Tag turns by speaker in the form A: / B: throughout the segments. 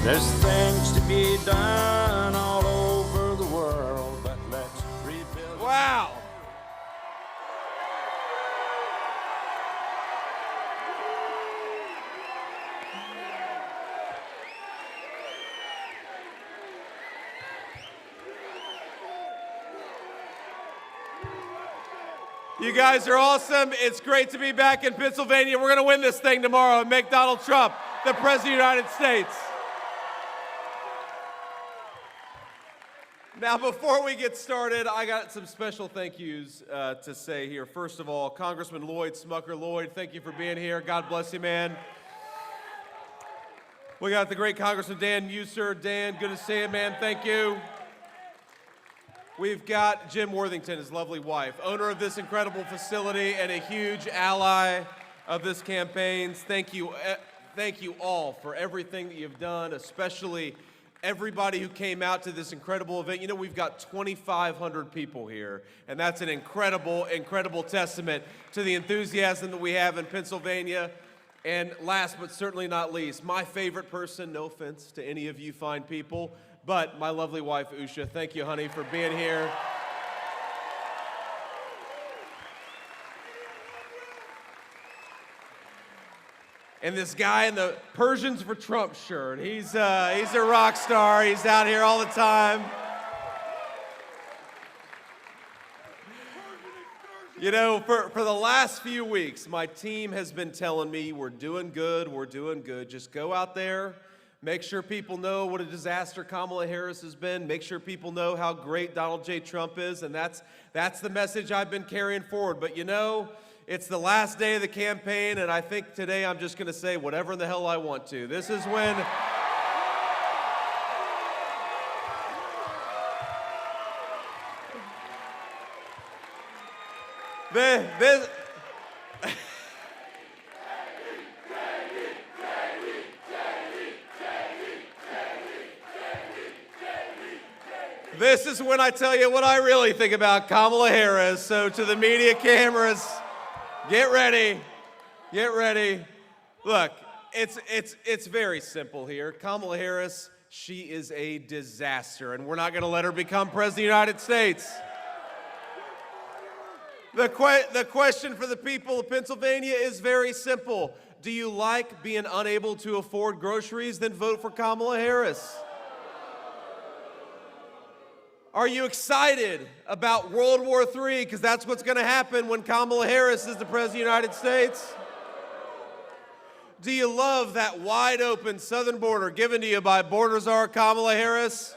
A: There's things to be done all over the world, but let's rebuild.
B: Wow. You guys are awesome. It's great to be back in Pennsylvania. We're going to win this thing tomorrow and make Donald Trump the President of the United States. Now, before we get started, I got some special thank yous to say here. First of all, Congressman Lloyd Smucker. Lloyd, thank you for being here. God bless you, man. We got the great Congressman Dan Muser. Dan, good to see you, man. Thank you. We've got Jim Worthington, his lovely wife, owner of this incredible facility and a huge ally of this campaign. Thank you all for everything that you've done, especially everybody who came out to this incredible event. You know, we've got 2,500 people here, and that's an incredible, incredible testament to the enthusiasm that we have in Pennsylvania. And last but certainly not least, my favorite person, no offense to any of you fine people, but my lovely wife, Usha. Thank you, honey, for being here. And this guy in the Persians for Trump shirt, he's a rock star. He's out here all the time. You know, for the last few weeks, my team has been telling me, we're doing good. Just go out there, make sure people know what a disaster Kamala Harris has been, make sure people know how great Donald J. Trump is, and that's the message I've been carrying forward. But you know, it's the last day of the campaign, and I think today I'm just going to say whatever in the hell I want to. This is when... This is when I tell you what I really think about Kamala Harris. So to the media cameras, get ready. Look, it's very simple here. Kamala Harris, she is a disaster, and we're not going to let her become President of the United States. The question for the people of Pennsylvania is very simple. Do you like being unable to afford groceries? Then vote for Kamala Harris. Are you excited about World War III? Because that's what's going to happen when Kamala Harris is the President of the United States. Do you love that wide open southern border given to you by border czar Kamala Harris?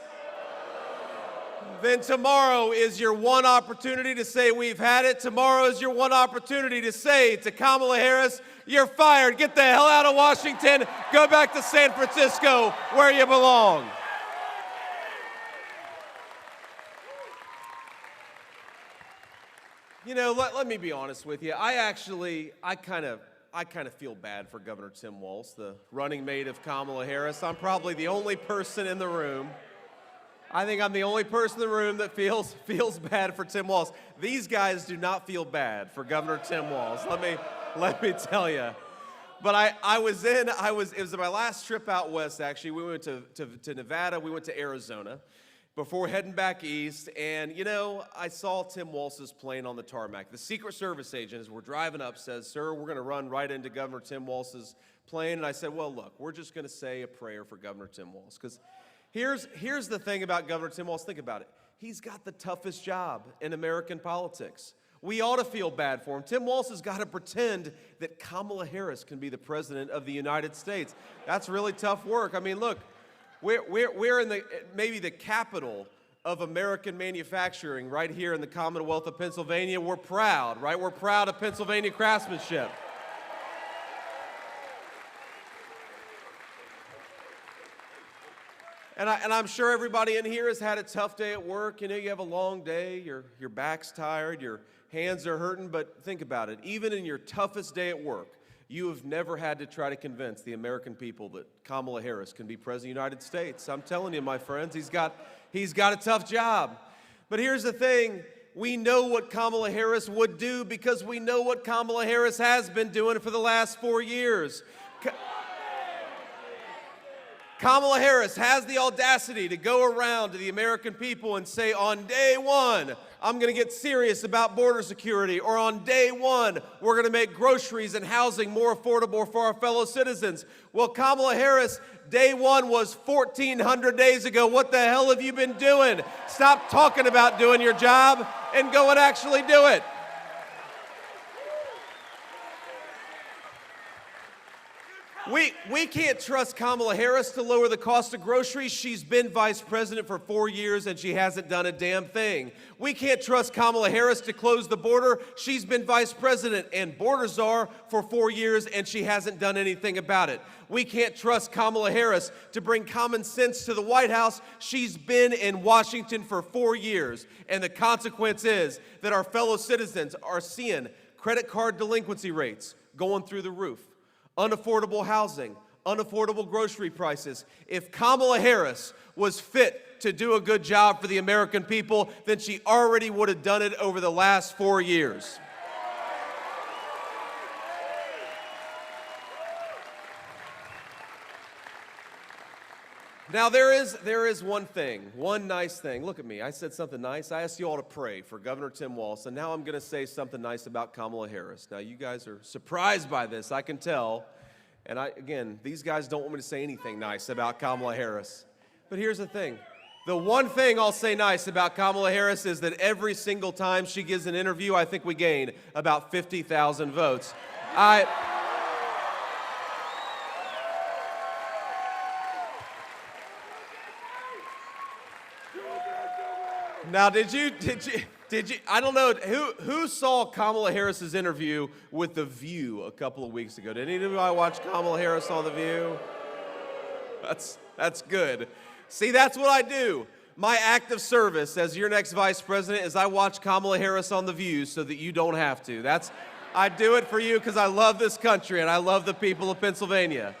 B: Then tomorrow is your one opportunity to say we've had it. Tomorrow is your one opportunity to say to Kamala Harris, you're fired. Get the hell out of Washington. Go back to San Francisco where you belong. You know, let me be honest with you. I kind of feel bad for Governor Tim Walz, the running mate of Kamala Harris. I'm probably the only person in the room. I think I'm the only person in the room that feels bad for Tim Walz. These guys do not feel bad for Governor Tim Walz. Let me tell you. But it was my last trip out west, actually. We went to Nevada, we went to Arizona before heading back east, and you know, I saw Tim Walz's plane on the tarmac. The Secret Service agent, as we're driving up, says, "Sir, we're going to run right into Governor Tim Walz's plane." And I said, "Well, look, we're just going to say a prayer for Governor Tim Walz, because here's the thing about Governor Tim Walz. Think about it. He's got the toughest job in American politics. We ought to feel bad for him. Tim Walz has got to pretend that Kamala Harris can be the President of the United States. That's really tough work. I mean, look. We're in maybe the capital of American manufacturing right here in the Commonwealth of Pennsylvania. We're proud, right? We're proud of Pennsylvania craftsmanship. And I'm sure everybody in here has had a tough day at work. You know, you have a long day, your back's tired, your hands are hurting, but think about it. Even in your toughest day at work, you have never had to try to convince the American people that Kamala Harris can be President of the United States. I'm telling you, my friends, he's got a tough job. But here's the thing. We know what Kamala Harris would do because we know what Kamala Harris has been doing for the last 4 years. Kamala Harris has the audacity to go around to the American people and say, on day one, I'm going to get serious about border security, or on day one, we're going to make groceries and housing more affordable for our fellow citizens. Well, Kamala Harris, day one was 1,400 days ago. What the hell have you been doing? Stop talking about doing your job and go and actually do it. We can't trust Kamala Harris to lower the cost of groceries. She's been vice president for 4 years and she hasn't done a damn thing. We can't trust Kamala Harris to close the border. She's been vice president and border czar for 4 years and she hasn't done anything about it. We can't trust Kamala Harris to bring common sense to the White House. She's been in Washington for 4 years. And the consequence is that our fellow citizens are seeing credit card delinquency rates going through the roof. Unaffordable housing, unaffordable grocery prices. If Kamala Harris was fit to do a good job for the American people, then she already would have done it over the last 4 years. Now, there is one nice thing. Look at me. I said something nice. I asked you all to pray for Governor Tim Walz, and now I'm going to say something nice about Kamala Harris. Now, you guys are surprised by this, I can tell. And again, these guys don't want me to say anything nice about Kamala Harris. But here's the thing. The one thing I'll say nice about Kamala Harris is that every single time she gives an interview, I think we gain about 50,000 votes. Now, did you, I don't know, who saw Kamala Harris's interview with The View a couple of weeks ago? Did anybody watch Kamala Harris on The View? That's good. See, that's what I do. My act of service as your next vice president is I watch Kamala Harris on The View so that you don't have to. I do it for you because I love this country and I love the people of Pennsylvania.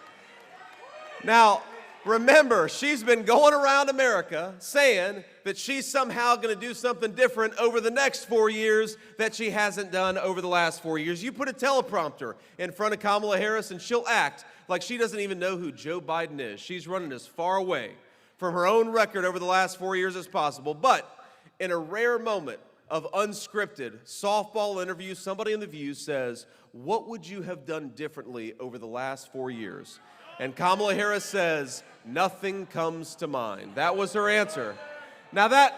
B: Now, remember, she's been going around America saying that she's somehow going to do something different over the next 4 years that she hasn't done over the last 4 years. You put a teleprompter in front of Kamala Harris and she'll act like she doesn't even know who Joe Biden is. She's running as far away from her own record over the last 4 years as possible. But in a rare moment of unscripted softball interview, somebody in The View says, "What would you have done differently over the last 4 years?" And Kamala Harris says, "Nothing comes to mind." That was her answer. Now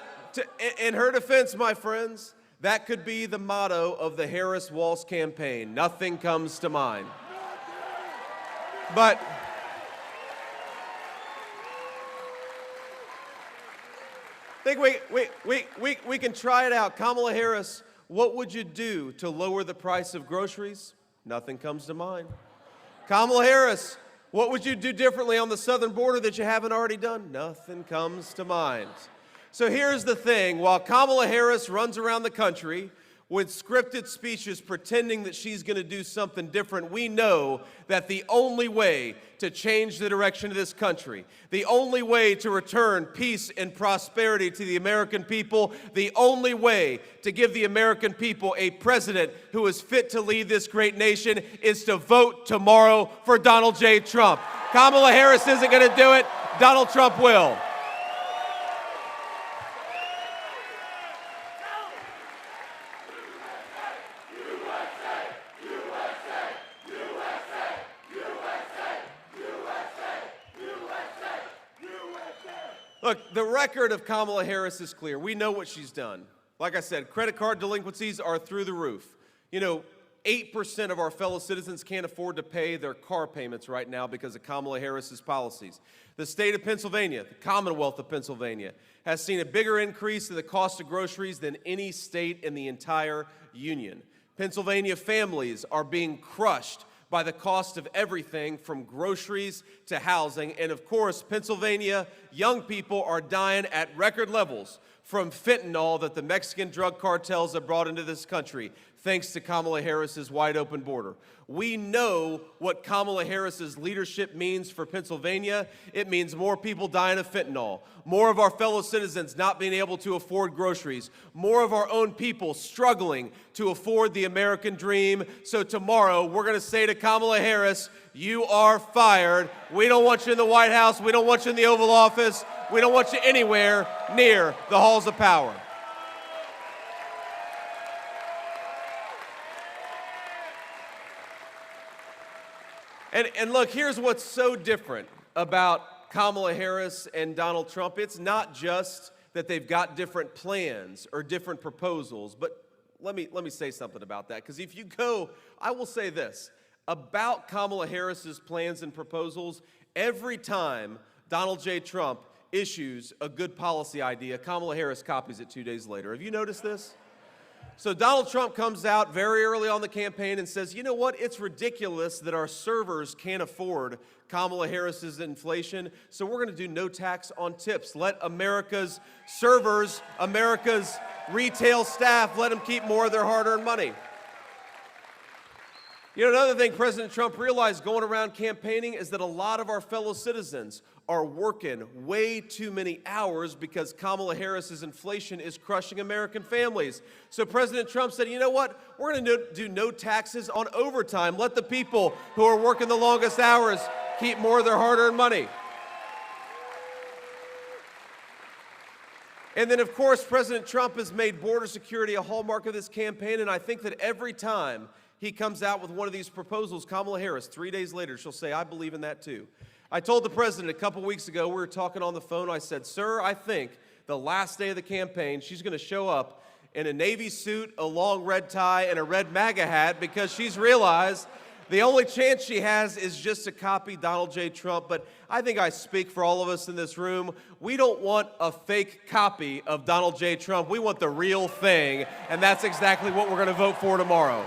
B: in her defense, my friends, that could be the motto of the Harris-Walz campaign. Nothing comes to mind. But I think we can try it out. Kamala Harris, what would you do to lower the price of groceries? Nothing comes to mind. Kamala Harris, what would you do differently on the southern border that you haven't already done? Nothing comes to mind. So here's the thing. While Kamala Harris runs around the country with scripted speeches pretending that she's going to do something different, we know that the only way to change the direction of this country, the only way to return peace and prosperity to the American people, the only way to give the American people a president who is fit to lead this great nation is to vote tomorrow for Donald J. Trump. Kamala Harris isn't going to do it. Donald Trump will. Look, the record of Kamala Harris is clear. We know what she's done. Like I said, credit card delinquencies are through the roof. 8% of our fellow citizens can't afford to pay their car payments right now because of Kamala Harris's policies. The state of Pennsylvania, the Commonwealth of Pennsylvania, has seen a bigger increase in the cost of groceries than any state in the entire union. Pennsylvania families are being crushed by the cost of everything from groceries to housing. And of course, Pennsylvania young people are dying at record levels from fentanyl that the Mexican drug cartels have brought into this country, thanks to Kamala Harris's wide open border. We know what Kamala Harris's leadership means for Pennsylvania. It means more people dying of fentanyl, more of our fellow citizens not being able to afford groceries, more of our own people struggling to afford the American dream. So tomorrow, we're going to say to Kamala Harris, you are fired. We don't want you in the White House. We don't want you in the Oval Office. We don't want you anywhere near the halls of power. And look, here's what's so different about Kamala Harris and Donald Trump. It's not just that they've got different plans or different proposals, but let me say something about that. Because if you go, I will say this about Kamala Harris's plans and proposals, every time Donald J. Trump issues a good policy idea, Kamala Harris copies it 2 days later. Have you noticed this? So Donald Trump comes out very early on the campaign and says, you know what, it's ridiculous that our servers can't afford Kamala Harris's inflation, so we're going to do no tax on tips. Let America's servers, America's retail staff, let them keep more of their hard-earned money. You know, another thing President Trump realized going around campaigning is that a lot of our fellow citizens are working way too many hours because Kamala Harris's inflation is crushing American families. So President Trump said, you know what, we're going to do no taxes on overtime. Let the people who are working the longest hours keep more of their hard-earned money. And then, of course, President Trump has made border security a hallmark of this campaign, and I think that every time he comes out with one of these proposals, Kamala Harris, 3 days later, she'll say, I believe in that too. I told the president a couple weeks ago, we were talking on the phone, I said, sir, I think the last day of the campaign, she's going to show up in a Navy suit, a long red tie, and a red MAGA hat because she's realized the only chance she has is just to copy Donald J. Trump. But I think I speak for all of us in this room. We don't want a fake copy of Donald J. Trump. We want the real thing, and that's exactly what we're going to vote for tomorrow.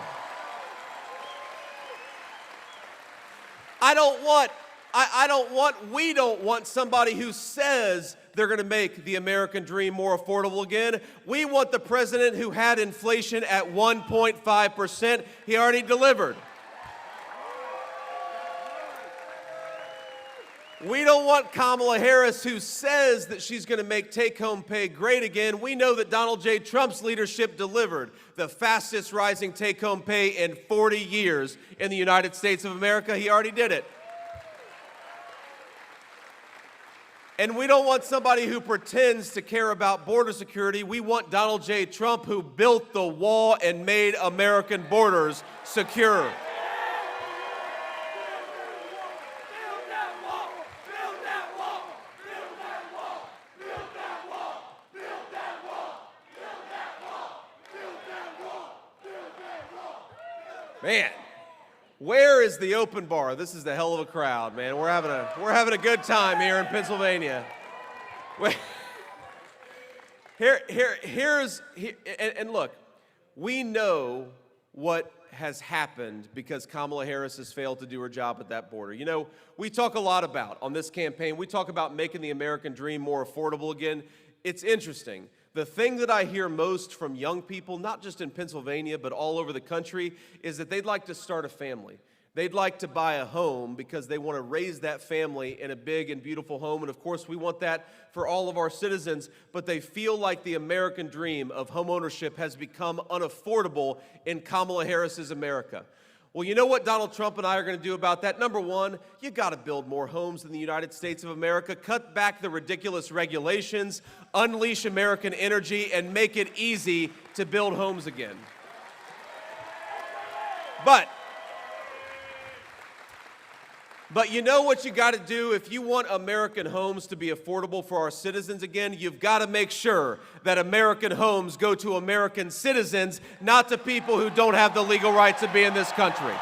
B: We don't want somebody who says they're going to make the American dream more affordable again. We want the president who had inflation at 1.5%. He already delivered. We don't want Kamala Harris who says that she's going to make take-home pay great again. We know that Donald J. Trump's leadership delivered the fastest rising take-home pay in 40 years in the United States of America. He already did it. And we don't want somebody who pretends to care about border security. We want Donald J. Trump who built the wall and made American borders secure. Man, where is the open bar? This is the hell of a crowd, man. We're having a good time here in Pennsylvania. And look, we know what has happened because Kamala Harris has failed to do her job at that border. You know, we talk a lot about on this campaign, we talk about making the American dream more affordable again. It's interesting. The thing that I hear most from young people, not just in Pennsylvania, but all over the country, is that they'd like to start a family. They'd like to buy a home because they want to raise that family in a big and beautiful home. And of course, we want that for all of our citizens, but they feel like the American dream of homeownership has become unaffordable in Kamala Harris's America. Well, you know what Donald Trump and I are going to do about that? Number one, you got to build more homes in the United States of America, cut back the ridiculous regulations, unleash American energy, and make it easy to build homes again. But you know what you got to do if you want American homes to be affordable for our citizens again? You've got to make sure that American homes go to American citizens, not to people who don't have the legal right to be in this country.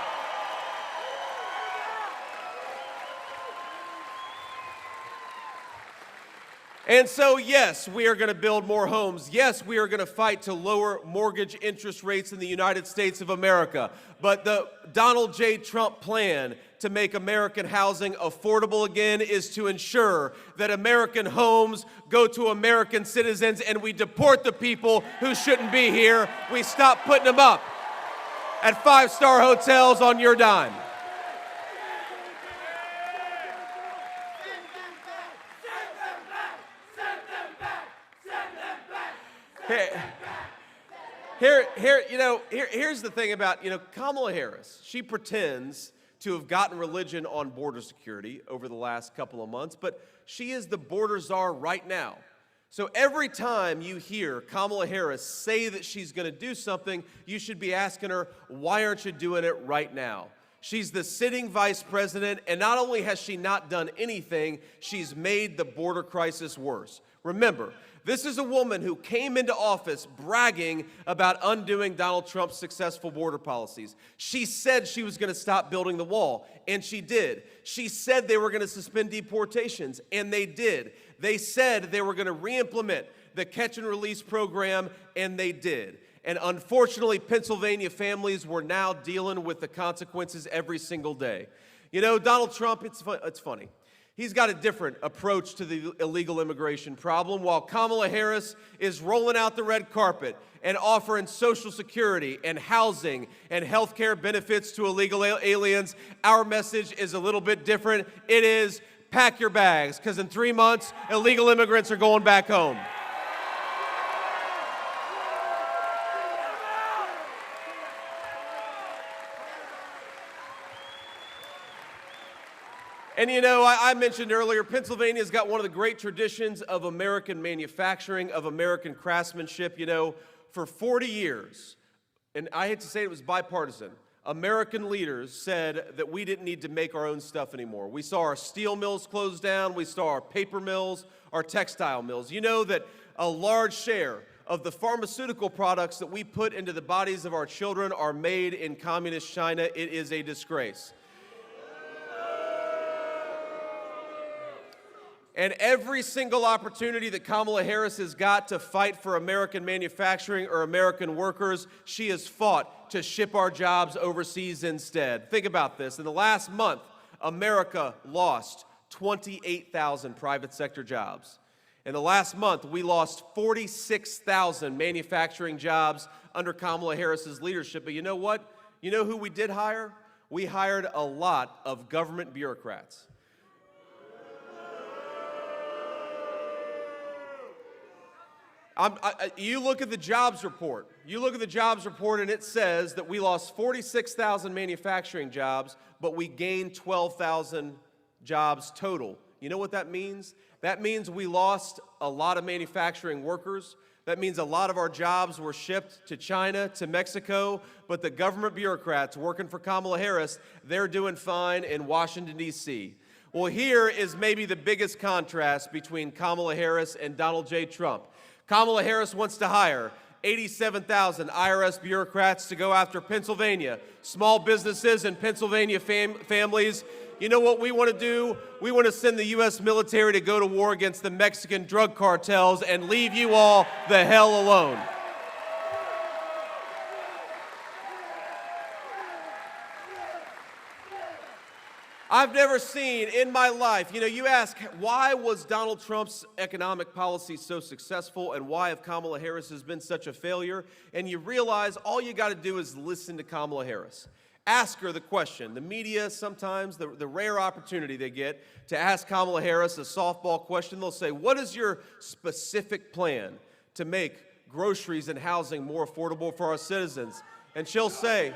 B: And so, yes, we are going to build more homes. Yes, we are going to fight to lower mortgage interest rates in the United States of America. But the Donald J. Trump plan to make American housing affordable again is to ensure that American homes go to American citizens and we deport the people who shouldn't be here. We stop putting them up at five-star hotels on your dime. Here's the thing about, Kamala Harris. She pretends to have gotten religion on border security over the last couple of months, but she is the border czar right now. So every time you hear Kamala Harris say that she's going to do something, you should be asking her, why aren't you doing it right now? She's the sitting vice president, and not only has she not done anything, she's made the border crisis worse. Remember, this is a woman who came into office bragging about undoing Donald Trump's successful border policies. She said she was going to stop building the wall, and she did. She said they were going to suspend deportations, and they did. They said they were going to re-implement the catch and release program, and they did. And unfortunately, Pennsylvania families were now dealing with the consequences every single day. Donald Trump, it's funny. He's got a different approach to the illegal immigration problem, while Kamala Harris is rolling out the red carpet and offering Social Security and housing and health care benefits to illegal aliens. Our message is a little bit different. It is, pack your bags, because in 3 months, illegal immigrants are going back home. And I mentioned earlier, Pennsylvania's got one of the great traditions of American manufacturing, of American craftsmanship. For 40 years, and I hate to say it was bipartisan, American leaders said that we didn't need to make our own stuff anymore. We saw our steel mills close down, we saw our paper mills, our textile mills. You know that a large share of the pharmaceutical products that we put into the bodies of our children are made in communist China. It is a disgrace. And every single opportunity that Kamala Harris has got to fight for American manufacturing or American workers, she has fought to ship our jobs overseas instead. Think about this. In the last month, America lost 28,000 private sector jobs. In the last month, we lost 46,000 manufacturing jobs under Kamala Harris's leadership. But you know what? You know who we did hire? We hired a lot of government bureaucrats. You look at the jobs report. And it says that we lost 46,000 manufacturing jobs, but we gained 12,000 jobs total. You know what that means? That means we lost a lot of manufacturing workers. That means a lot of our jobs were shipped to China, to Mexico, but the government bureaucrats working for Kamala Harris, they're doing fine in Washington, D.C. Well, here is maybe the biggest contrast between Kamala Harris and Donald J. Trump. Kamala Harris wants to hire 87,000 IRS bureaucrats to go after Pennsylvania, small businesses and Pennsylvania families. You know what we want to do? We want to send the U.S. military to go to war against the Mexican drug cartels and leave you all the hell alone. I've never seen in my life, you ask, why was Donald Trump's economic policy so successful and why have Kamala Harris has been such a failure? And you realize all you got to do is listen to Kamala Harris. Ask her the question. The media, sometimes, the rare opportunity they get to ask Kamala Harris a softball question, they'll say, what is your specific plan to make groceries and housing more affordable for our citizens? And she'll say,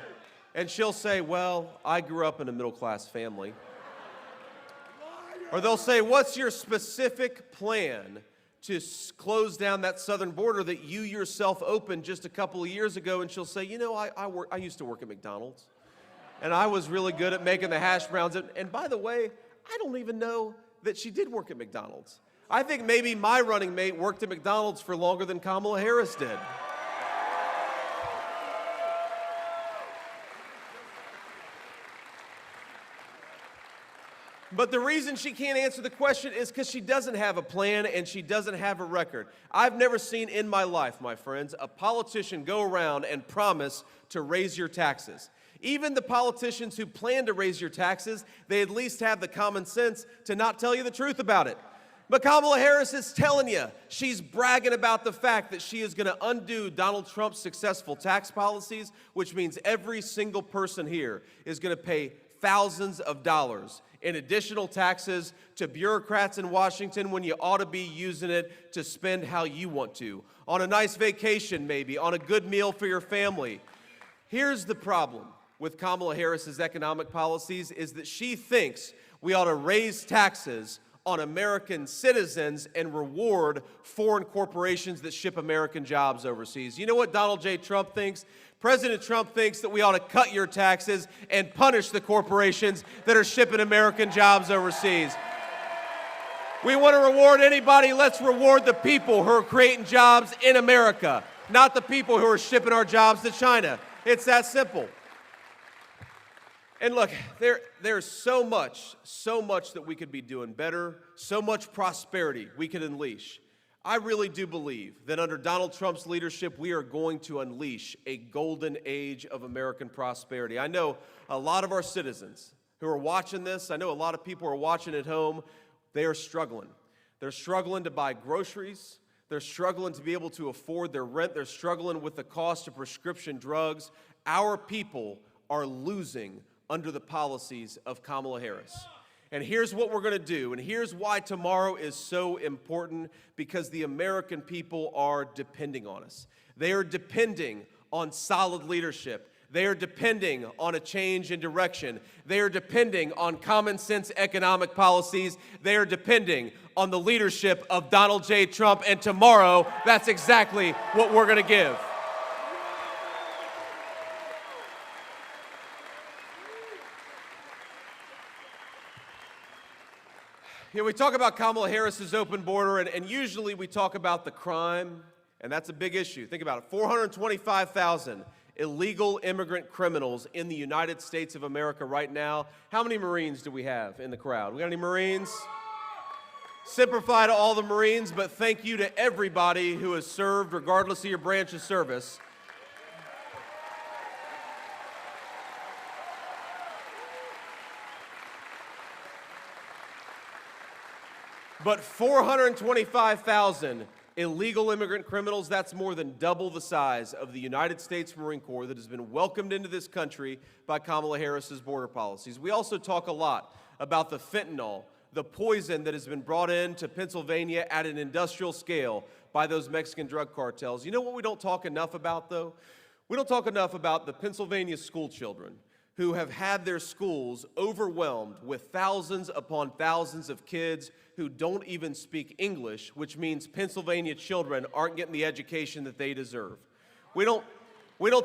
B: well, I grew up in a middle-class family. Or they'll say, what's your specific plan to close down that southern border that you yourself opened just a couple of years ago? And she'll say, I used to work at McDonald's, and I was really good at making the hash browns. And by the way, I don't even know that she did work at McDonald's. I think maybe my running mate worked at McDonald's for longer than Kamala Harris did. But the reason she can't answer the question is because she doesn't have a plan and she doesn't have a record. I've never seen in my life, my friends, a politician go around and promise to raise your taxes. Even the politicians who plan to raise your taxes, they at least have the common sense to not tell you the truth about it. But Kamala Harris is telling you, she's bragging about the fact that she is going to undo Donald Trump's successful tax policies, which means every single person here is going to pay thousands of dollars in additional taxes to bureaucrats in Washington when you ought to be using it to spend how you want to, on a nice vacation maybe, on a good meal for your family. Here's the problem with Kamala Harris's economic policies is that she thinks we ought to raise taxes on American citizens and reward foreign corporations that ship American jobs overseas. You know what Donald J. Trump thinks? President Trump thinks that we ought to cut your taxes and punish the corporations that are shipping American jobs overseas. We want to reward anybody. Let's reward the people who are creating jobs in America, not the people who are shipping our jobs to China. It's that simple. And look, there's so much that we could be doing better, so much prosperity we could unleash. I really do believe that under Donald Trump's leadership, we are going to unleash a golden age of American prosperity. I know a lot of our citizens who are watching this, I know a lot of people are watching at home, they are struggling. They're struggling to buy groceries. They're struggling to be able to afford their rent. They're struggling with the cost of prescription drugs. Our people are losing under the policies of Kamala Harris. And here's what we're going to do, and here's why tomorrow is so important, because the American people are depending on us. They are depending on solid leadership. They are depending on a change in direction. They are depending on common sense economic policies. They are depending on the leadership of Donald J. Trump, and tomorrow, that's exactly what we're going to give. Here we talk about Kamala Harris's open border, and usually we talk about the crime, and that's a big issue. Think about it, 425,000 illegal immigrant criminals in the United States of America right now. How many Marines do we have in the crowd? We got any Marines? Simplify to all the Marines, but thank you to everybody who has served, regardless of your branch of service. But 425,000 illegal immigrant criminals, that's more than double the size of the United States Marine Corps that has been welcomed into this country by Kamala Harris's border policies. We also talk a lot about the fentanyl, the poison that has been brought into Pennsylvania at an industrial scale by those Mexican drug cartels. You know what we don't talk enough about, though? We don't talk enough about the Pennsylvania school children who have had their schools overwhelmed with thousands upon thousands of kids who don't even speak English, which means Pennsylvania children aren't getting the education that they deserve. We don't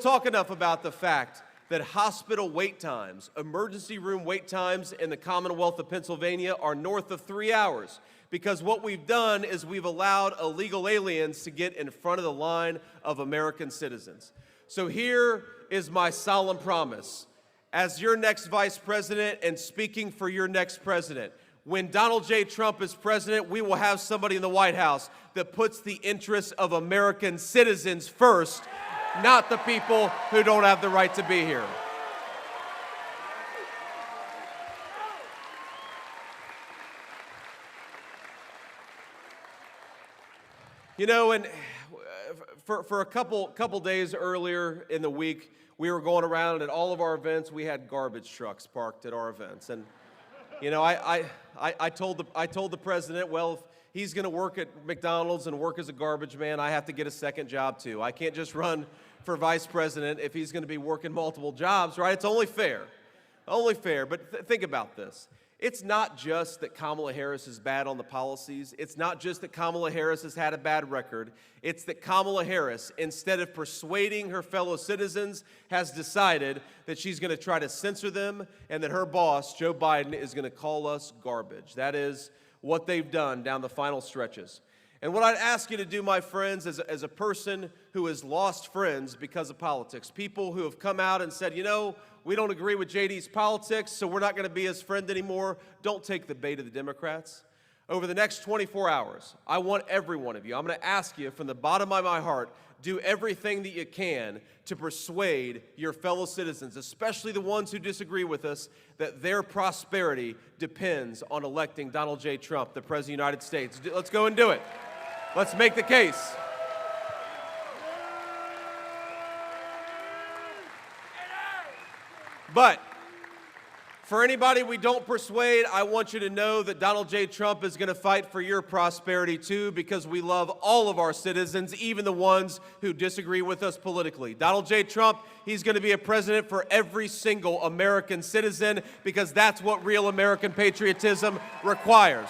B: talk enough about the fact that hospital wait times, emergency room wait times in the Commonwealth of Pennsylvania are north of 3 hours, because what we've done is we've allowed illegal aliens to get in front of the line of American citizens. So here is my solemn promise. As your next vice president and speaking for your next president, when Donald J. Trump is president, we will have somebody in the White House that puts the interests of American citizens first, not the people who don't have the right to be here. You know, and for a couple days earlier in the week, we were going around at all of our events. We had garbage trucks parked at our events, and you know, I told the president, well, if he's going to work at McDonald's and work as a garbage man, I have to get a second job too. I can't just run for vice president if he's going to be working multiple jobs, right? It's only fair. Only fair. But think about this. It's not just that Kamala Harris is bad on the policies. It's not just that Kamala Harris has had a bad record. It's that Kamala Harris, instead of persuading her fellow citizens, has decided that she's going to try to censor them, and that her boss, Joe Biden, is going to call us garbage. That is what they've done down the final stretches. And what I'd ask you to do, my friends, as a person who has lost friends because of politics, people who have come out and said, you know, we don't agree with JD's politics, so we're not going to be his friend anymore. Don't take the bait of the Democrats. Over the next 24 hours, I want every one of you, I'm going to ask you from the bottom of my heart, do everything that you can to persuade your fellow citizens, especially the ones who disagree with us, that their prosperity depends on electing Donald J. Trump, the President of the United States. Let's go and do it. Let's make the case. But for anybody we don't persuade, I want you to know that Donald J. Trump is going to fight for your prosperity too, because we love all of our citizens, even the ones who disagree with us politically. Donald J. Trump, he's going to be a president for every single American citizen, because that's what real American patriotism requires.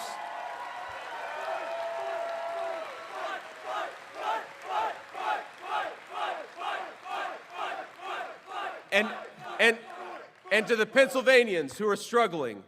B: And to the Pennsylvanians who are struggling,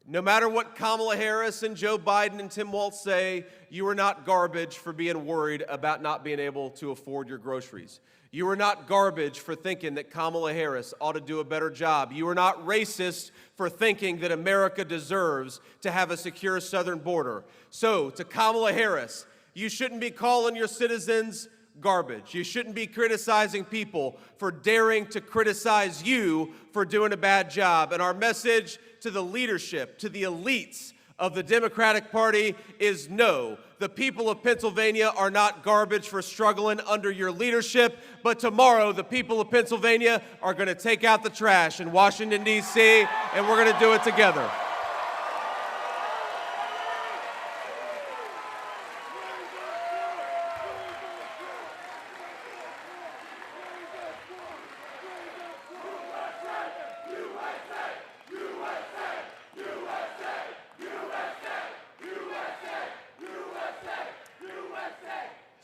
B: no matter what Kamala Harris and Joe Biden and Tim Walz say, you are not garbage for being worried about not being able to afford your groceries. You are not garbage for thinking that Kamala Harris ought to do a better job. You are not racist for thinking that America deserves to have a secure southern border. So, to Kamala Harris, you shouldn't be calling your citizens garbage. You shouldn't be criticizing people for daring to criticize you for doing a bad job. And our message to the leadership, to the elites of the Democratic Party is no. The people of Pennsylvania are not garbage for struggling under your leadership, but tomorrow the people of Pennsylvania are going to take out the trash in Washington, D.C., and we're going to do it together.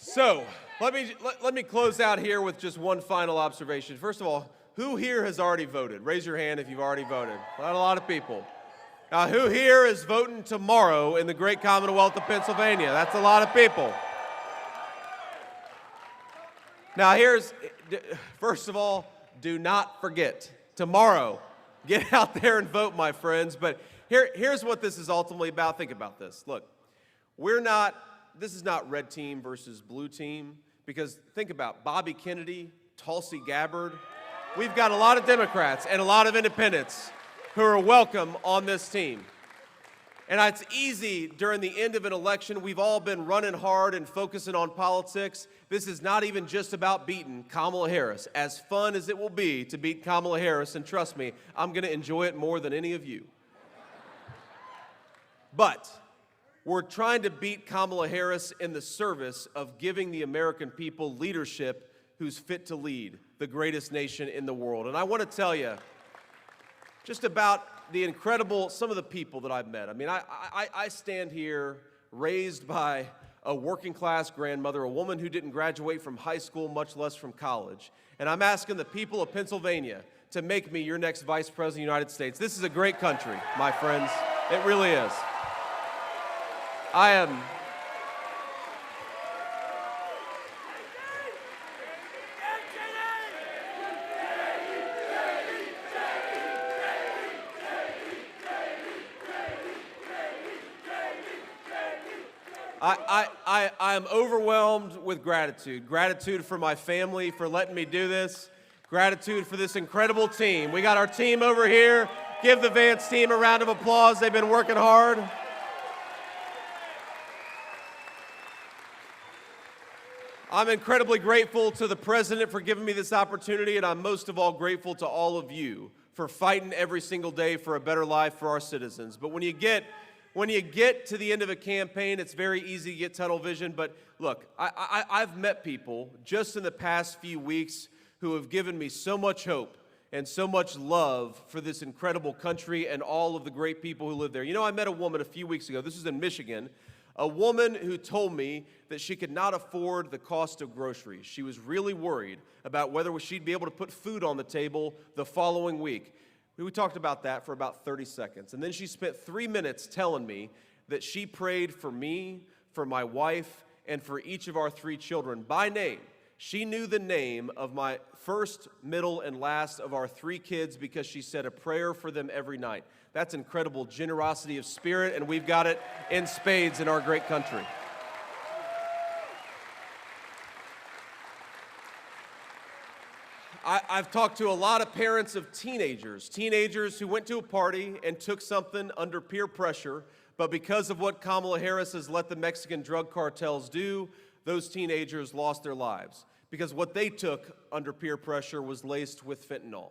B: So, let me close out here with just one final observation. First of all, who here has already voted? Raise your hand if you've already voted. Not a lot of people. Now, who here is voting tomorrow in the great Commonwealth of Pennsylvania? That's a lot of people. Now, first of all, do not forget, tomorrow, get out there and vote, my friends. But here's what this is ultimately about. Think about this. Look, this is not red team versus blue team, because think about Bobby Kennedy, Tulsi Gabbard. We've got a lot of Democrats and a lot of independents who are welcome on this team. And it's easy during the end of an election. We've all been running hard and focusing on politics. This is not even just about beating Kamala Harris. As fun as it will be to beat Kamala Harris, and trust me, I'm going to enjoy it more than any of you. But we're trying to beat Kamala Harris in the service of giving the American people leadership who's fit to lead the greatest nation in the world. And I want to tell you just about some of the people that I've met. I mean, I stand here raised by a working class grandmother, a woman who didn't graduate from high school, much less from college. And I'm asking the people of Pennsylvania to make me your next Vice President of the United States. This is a great country, my friends. It really is. I am overwhelmed with gratitude. Gratitude for my family for letting me do this. Gratitude for this incredible team. We got our team over here. Give the Vance team a round of applause. They've been working hard. I'm incredibly grateful to the President for giving me this opportunity, and I'm most of all grateful to all of you for fighting every single day for a better life for our citizens. But when you get to the end of a campaign, it's very easy to get tunnel vision. But look, I've met people just in the past few weeks who have given me so much hope and so much love for this incredible country and all of the great people who live there. You know, I met a woman a few weeks ago, this was in Michigan, a woman who told me that she could not afford the cost of groceries. She was really worried about whether she'd be able to put food on the table the following week. We talked about that for about 30 seconds. And then she spent 3 minutes telling me that she prayed for me, for my wife, and for each of our 3 children by name. She knew the name of my first, middle, and last of our 3 kids because she said a prayer for them every night. That's incredible generosity of spirit, and we've got it in spades in our great country. I've talked to a lot of parents of teenagers who went to a party and took something under peer pressure, but because of what Kamala Harris has let the Mexican drug cartels do, those teenagers lost their lives because what they took under peer pressure was laced with fentanyl.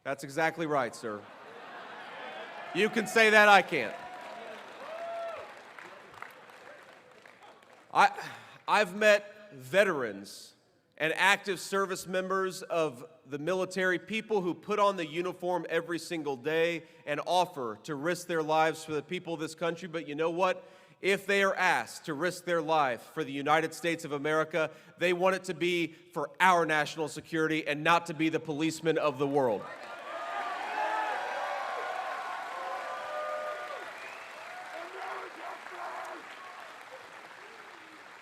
B: That's exactly right, sir. You can say that, I can't. I've met veterans and active service members of the military, people who put on the uniform every single day and offer to risk their lives for the people of this country. But you know what? If they are asked to risk their life for the United States of America, they want it to be for our national security and not to be the policemen of the world.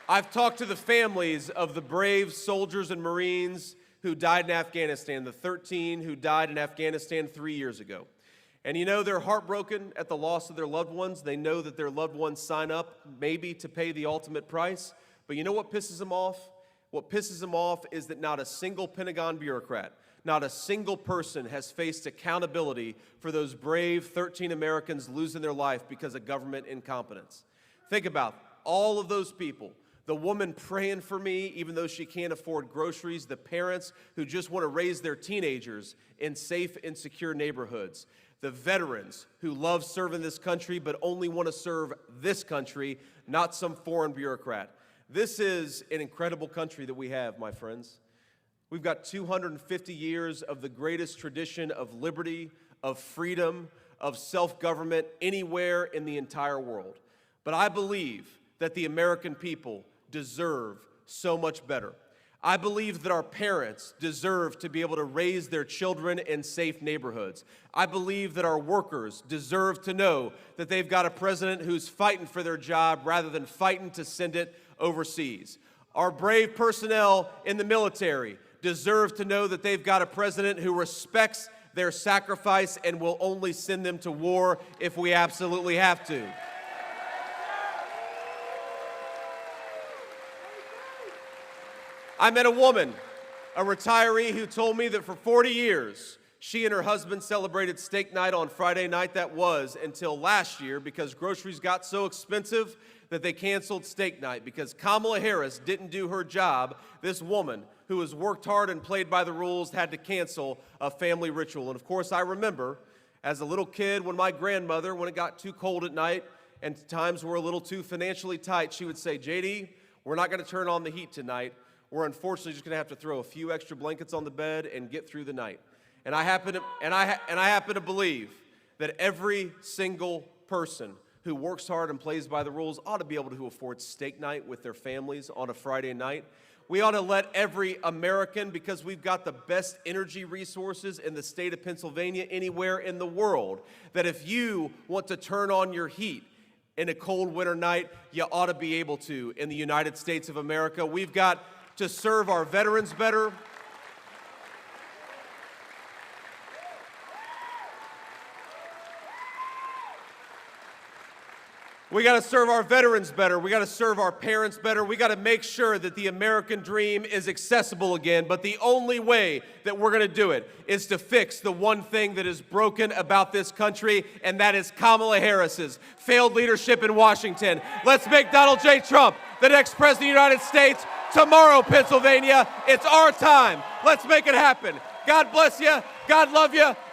B: I've talked to the families of the brave soldiers and Marines who died in Afghanistan, the 13 who died in Afghanistan 3 years ago. And you know, they're heartbroken at the loss of their loved ones. They know that their loved ones sign up maybe to pay the ultimate price. But you know what pisses them off? What pisses them off is that not a single Pentagon bureaucrat, not a single person has faced accountability for those brave 13 Americans losing their life because of government incompetence. Think about all of those people. The woman praying for me, even though she can't afford groceries. The parents who just want to raise their teenagers in safe and secure neighborhoods. The veterans who love serving this country but only want to serve this country, not some foreign bureaucrat. This is an incredible country that we have, my friends. We've got 250 years of the greatest tradition of liberty, of freedom, of self-government anywhere in the entire world. But I believe that the American people deserve so much better. I believe that our parents deserve to be able to raise their children in safe neighborhoods. I believe that our workers deserve to know that they've got a president who's fighting for their job rather than fighting to send it overseas. Our brave personnel in the military deserve to know that they've got a president who respects their sacrifice and will only send them to war if we absolutely have to. I met a woman, a retiree, who told me that for 40 years, she and her husband celebrated steak night on Friday night. That was until last year because groceries got so expensive that they canceled steak night because Kamala Harris didn't do her job. This woman, who has worked hard and played by the rules, had to cancel a family ritual. And of course, I remember as a little kid when my grandmother, when it got too cold at night and times were a little too financially tight, she would say, "JD, we're not going to turn on the heat tonight. We're unfortunately just going to have to throw a few extra blankets on the bed and get through the night." And I happen to believe that every single person who works hard and plays by the rules ought to be able to afford steak night with their families on a Friday night. We ought to let every American, because we've got the best energy resources in the state of Pennsylvania anywhere in the world, that if you want to turn on your heat in a cold winter night, you ought to be able to in the United States of America. We've got to serve our veterans better. We got to serve our veterans better. We got to serve our parents better. We got to make sure that the American dream is accessible again. But the only way that we're going to do it is to fix the one thing that is broken about this country, and that is Kamala Harris's failed leadership in Washington. Let's make Donald J. Trump the next president of the United States tomorrow, Pennsylvania. It's our time. Let's make it happen. God bless you. God love you.